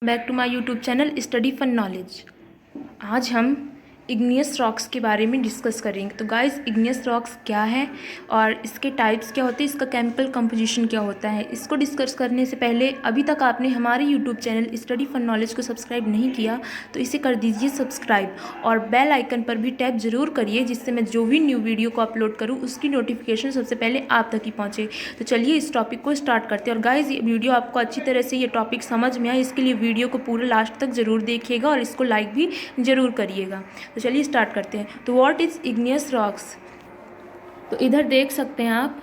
Back to my YouTube channel study fun knowledge. आज हम igneous rocks के बारे में डिस्कस करेंगे। तो गाइस, इग्नियस रॉक्स क्या है और इसके टाइप्स क्या होते हैं, इसका केमिकल कंपोजिशन क्या होता है, इसको डिस्कस करने से पहले अभी तक आपने हमारे YouTube channel study fun knowledge को सब्सक्राइब नहीं किया तो इसे कर दीजिए सब्सक्राइब और बेल आइकन पर भी टैप ज़रूर करिए, जिससे मैं जो भी न्यू वीडियो को अपलोड करूँ उसकी नोटिफिकेशन सबसे पहले आप तक ही पहुँचे। तो चलिए इस टॉपिक को स्टार्ट करते हैं। और गाइस, ये वीडियो आपको अच्छी तरह से ये टॉपिक समझ में आए, इसके लिए वीडियो को पूरे लास्ट तक ज़रूर देखिएगा और इसको लाइक भी ज़रूर करिएगा। तो चलिए स्टार्ट करते हैं। तो व्हाट इज़ इग्नियस रॉक्स? तो इधर देख सकते हैं आप,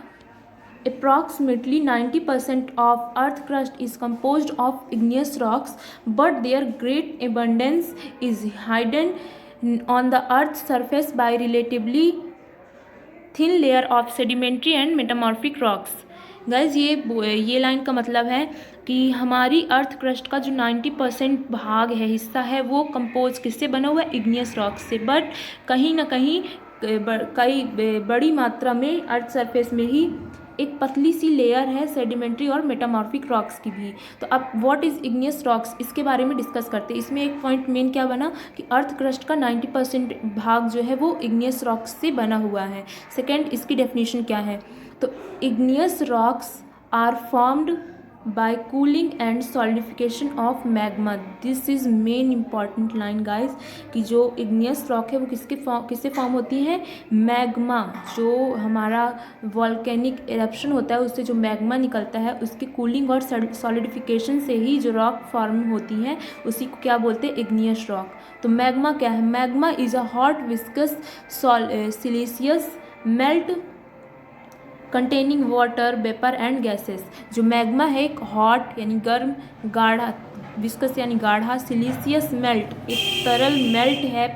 approximately 90% of earth crust is composed of igneous rocks, but their great abundance is hidden on the earth's surface by relatively thin layer of sedimentary and metamorphic rocks. Guys, ये line का मतलब है कि हमारी अर्थ क्रस्ट का जो 90% भाग है, हिस्सा है, वो कंपोज किससे बना हुआ है? इग्नियस रॉक्स से। बट कहीं ना कहीं कई बड़ी मात्रा में अर्थ सरफेस में ही एक पतली सी लेयर है सेडिमेंट्री और मेटामॉर्फिक रॉक्स की भी। तो अब व्हाट इज़ इग्नियस रॉक्स, इसके बारे में डिस्कस करते हैं। इसमें एक पॉइंट मेन क्या बना कि अर्थ क्रस्ट का 90% भाग जो है वो इग्नियस रॉक्स से बना हुआ है। सेकेंड, इसकी डेफिनेशन क्या है? तो igneous rocks are formed by cooling and solidification of magma. This is main important line guys, कि जो igneous rock है वो किससे फॉर्म होती है? मैग्मा। जो हमारा वॉल्केनिक एरप्शन होता है उससे जो मैग्मा निकलता है उसकी कूलिंग और सॉलिडिफिकेशन से ही जो रॉक फॉर्म होती है उसी को क्या बोलते हैं? Igneous rock. तो मैग्मा क्या है? Magma is a hot viscous siliceous melt containing water, vapour and gases. जो मैग्मा है एक हॉट यानी गर्म, गाढ़ा, विस्कस यानी गाढ़ा, सिलिशियस मेल्ट एक तरल मेल्ट है,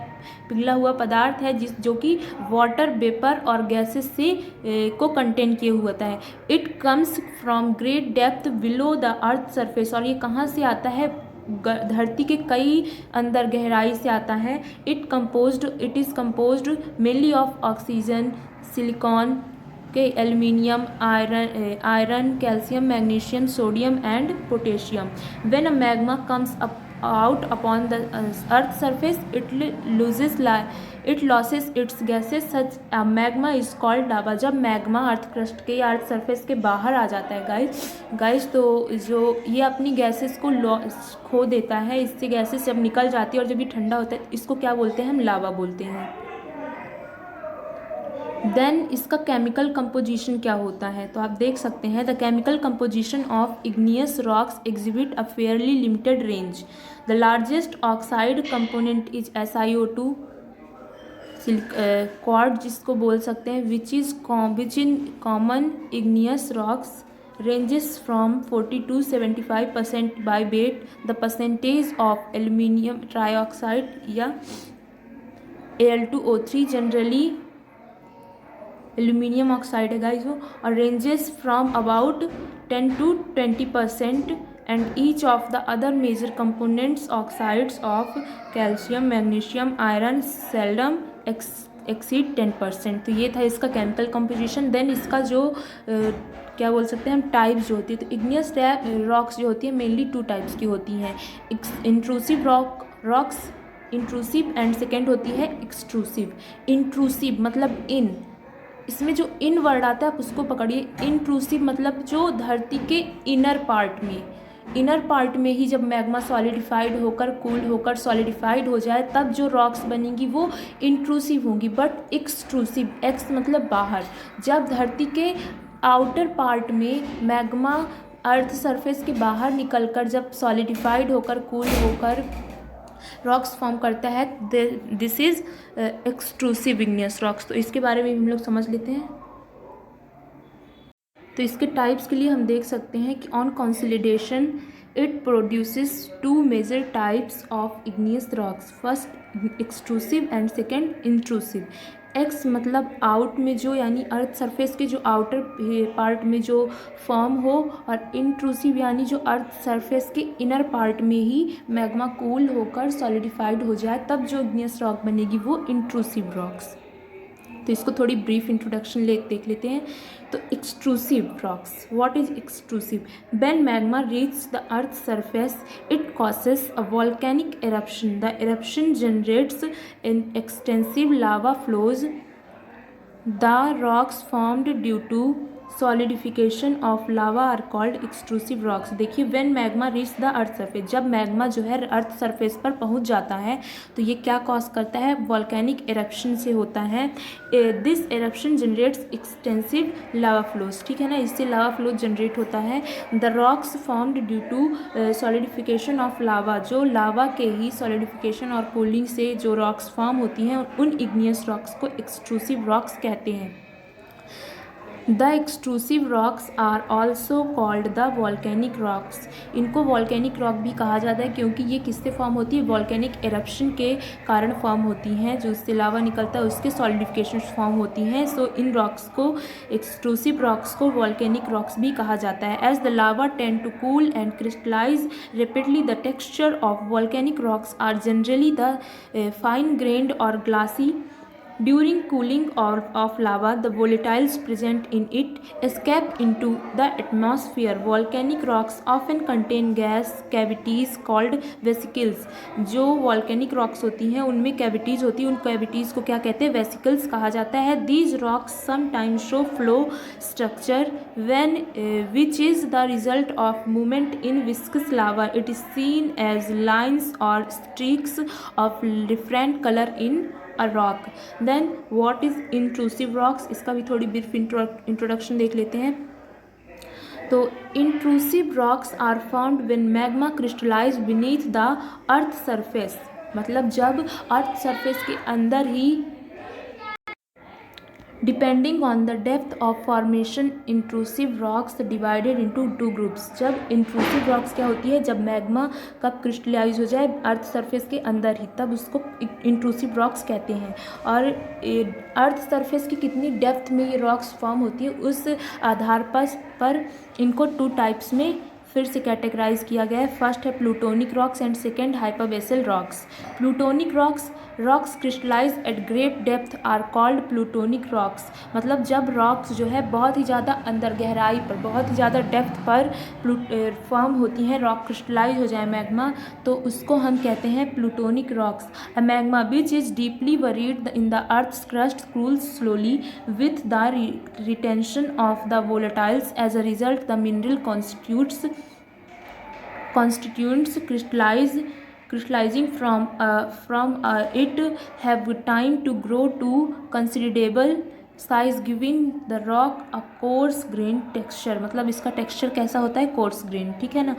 पिघला हुआ पदार्थ है जो कि वाटर, वेपर और गैसेस से को कंटेन किए हुआ होता है। It comes from great depth below the earth surface. और ये कहाँ से आता है? धरती के कई अंदर गहराई से आता है। It is composed mainly of oxygen, silicon के, aluminium, iron, calcium, magnesium, sodium and potassium. When a magma comes out upon the earth surface, it loses its gases. Such a magma is called lava. जब magma earth crust के या अर्थ surface के बाहर आ जाता है guys, तो जो ये अपनी गैसेस को खो देता है, इससे गैसेस जब निकल जाती है और जब ये ठंडा होता है इसको क्या बोलते हैं? हम लावा बोलते हैं। देन इसका केमिकल कंपोजिशन क्या होता है? तो आप देख सकते हैं, the chemical composition of igneous rocks exhibit a fairly limited range. The largest oxide component is SiO2 quartz जिसको बोल सकते हैं, which in common igneous rocks ranges from 40 to 75% by weight. The percentage of aluminium trioxide या Al2O3 generally aluminium oxide है guys वो, और ranges from about 10 to 20%। And each of the other major components oxides of calcium, magnesium, iron seldom exceed 10%। तो ये था इसका chemical composition. Then इसका जो क्या बोल सकते हैं हम, टाइप्स जो होती है। तो इग्नियस रॉक्स जो होती है मेनली 2 टाइप्स की होती हैं। Intrusive rocks, intrusive, and second होती है एक्सट्रूसिव। इंट्रूसिव मतलब इन, इसमें जो इन वर्ड आता है आप उसको पकड़िए। इंट्रूसिव मतलब जो धरती के इनर पार्ट में ही जब मैग्मा सॉलिडिफाइड होकर, कूल होकर सॉलिडिफाइड हो जाए तब जो रॉक्स बनेंगी वो इंट्रूसिव होंगी। बट एक्सट्रूसिव, एक्स मतलब बाहर, जब धरती के आउटर पार्ट में मैग्मा अर्थ सरफेस के बाहर निकलकर जब सॉलिडिफाइड होकर, कूल होकर रॉक्स फॉर्म करता है, this is extrusive igneous rocks. तो इसके बारे में हम लोग समझ लेते हैं। तो इसके टाइप्स के लिए हम देख सकते हैं कि on consolidation it produces 2 major types of igneous rocks. First extrusive and second intrusive. Ex मतलब आउट में जो, यानी अर्थ सरफेस के जो आउटर पार्ट में जो फॉर्म हो, और इंट्रूसिव यानी जो अर्थ सरफेस के इनर पार्ट में ही मैग्मा कूल होकर सॉलिडिफाइड हो जाए तब जो इग्नियस रॉक बनेगी वो इंट्रूसिव रॉक्स। तो इसको थोड़ी ब्रीफ इंट्रोडक्शन देख लेते हैं। तो extrusive rocks, what is extrusive? When magma reach the earth surface it causes a volcanic eruption. The eruption generates an extensive lava flows. The rocks formed due to solidification of lava are called extrusive rocks. देखिए, when magma reach the earth surface, जब magma जो है earth surface पर पहुंच जाता है तो ये क्या कॉज करता है? वॉल्केनिक एरप्शन से होता है। This eruption generates extensive lava flows, ठीक है ना, इससे लावा फ्लो जनरेट होता है। The rocks formed due to solidification of lava, जो लावा के ही सॉलिडिफिकेशन और कूलिंग से जो रॉक्स फॉर्म होती हैं उन इग्नियस रॉक्स को एक्सट्रूसिव रॉक्स कहते हैं। The extrusive rocks are also called the volcanic rocks. इनको वॉल्केनिक रॉक भी कहा जाता है क्योंकि ये किससे फॉर्म होती है? वॉल्केनिक एरप्शन के कारण फॉर्म होती हैं, जो उससे लावा निकलता है उसके सॉलिडिफिकेशन फॉर्म होती हैं। सो इन रॉक्स को, एक्सट्रूसिव रॉक्स को वॉल्केनिक रॉक्स भी कहा जाता है। As the lava tend to cool and crystallize rapidly, the texture of volcanic rocks are generally the fine grained और glassy. During cooling of lava, the volatiles present in it escape into the atmosphere. Volcanic rocks often contain gas cavities called vesicles. जो volcanic rocks होती हैं उनमें cavities होती हैं, उन cavities को क्या कहते हैं? Vesicles कहा जाता है। These rocks sometimes show flow structure when which is the result of movement in viscous lava. It is seen as lines or streaks of different color in a rock. Then what is intrusive rocks? इसका भी थोड़ी brief introduction देख लेते हैं। तो intrusive rocks are formed when magma crystallize beneath the earth surface. मतलब जब अर्थ surface के अंदर ही depending on the depth of formation intrusive rocks divided into two groups. जब इंट्रूसिव रॉक्स क्या होती है? जब मैग्मा कब क्रिस्टलाइज हो जाए अर्थ सरफेस के अंदर ही, तब उसको इंट्रूसिव रॉक्स कहते हैं। और अर्थ सरफेस की कितनी डेप्थ में ये रॉक्स फॉर्म होती है उस आधार पर इनको टू टाइप्स में फिर से कैटेगराइज किया गया है। फर्स्ट है plutonic rocks and second hypabyssal rocks. Plutonic rocks crystallize at great depth are called plutonic rocks. मतलब जब रॉक्स जो है बहुत ही ज़्यादा अंदर गहराई पर, बहुत ही ज़्यादा डेप्थ पर फॉर्म होती हैं, रॉक क्रिस्टलाइज हो जाए मैग्मा, तो उसको हम कहते हैं plutonic rocks. A magma which is deeply buried in the earth crust cools slowly with the retention of the volatiles. As a result, the mineral constituents crystallizing from it have time to grow to considerable size, giving the rock a coarse grain texture. मतलब इसका texture कैसा होता है? Coarse grain, ठीक है ना।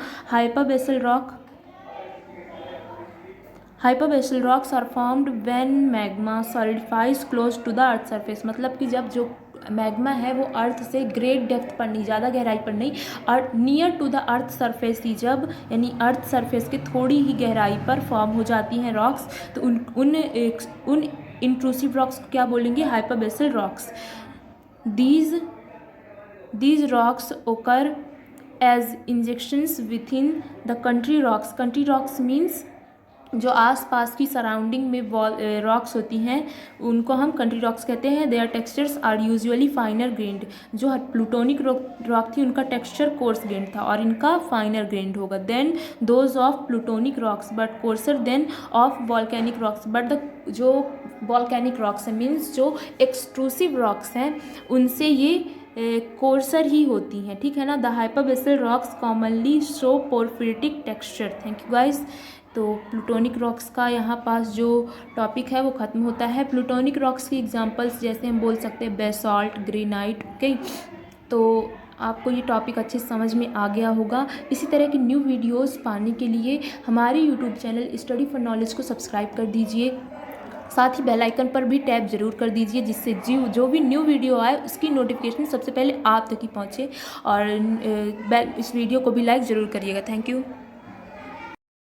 Hypabyssal rocks are formed when magma solidifies close to the earth surface. मतलब कि जब जो मैग्मा है वो अर्थ से ग्रेट डेप्थ पर नहीं, ज़्यादा गहराई पर नहीं, और near to the earth surface ही, जब यानी अर्थ सरफेस के थोड़ी ही गहराई पर फॉर्म हो जाती हैं रॉक्स, तो उन इंट्रूसिव रॉक्स को क्या बोलेंगे? Hyperbasal rocks. These rocks occur as injections within the country rocks. Country rocks means जो आसपास की सराउंडिंग में रॉक्स होती हैं उनको हम कंट्री रॉक्स कहते हैं। Their textures are usually finer grained. जो प्लूटोनिक रॉक थी उनका टेक्सचर कोर्स ग्रेन्ड था और इनका फाइनर ग्रेन्ड होगा than those of plutonic rocks but coarser than of volcanic rocks. But जो वॉल्केनिक रॉक्स हैं मीन्स जो एक्सट्रूसिव रॉक्स हैं उनसे ये कोर्सर ही होती हैं, ठीक है ना। The hypabyssal rocks commonly show porphyritic texture. Thank you guys. तो प्लूटोनिक रॉक्स का यहाँ पास जो टॉपिक है वो ख़त्म होता है। प्लूटोनिक रॉक्स की एग्जांपल्स जैसे हम बोल सकते हैं बेसाल्ट, ग्रेनाइट, ओके। तो आपको ये टॉपिक अच्छे समझ में आ गया होगा। इसी तरह की न्यू वीडियोस पाने के लिए हमारे YouTube channel study for knowledge को सब्सक्राइब कर दीजिए, साथ ही बेल आइकन पर भी टैप ज़रूर कर दीजिए जिससे जो भी न्यू वीडियो आए उसकी नोटिफिकेशन सबसे पहले आप तक ही पहुँचे। और इस वीडियो को भी लाइक ज़रूर करिएगा। Thank you.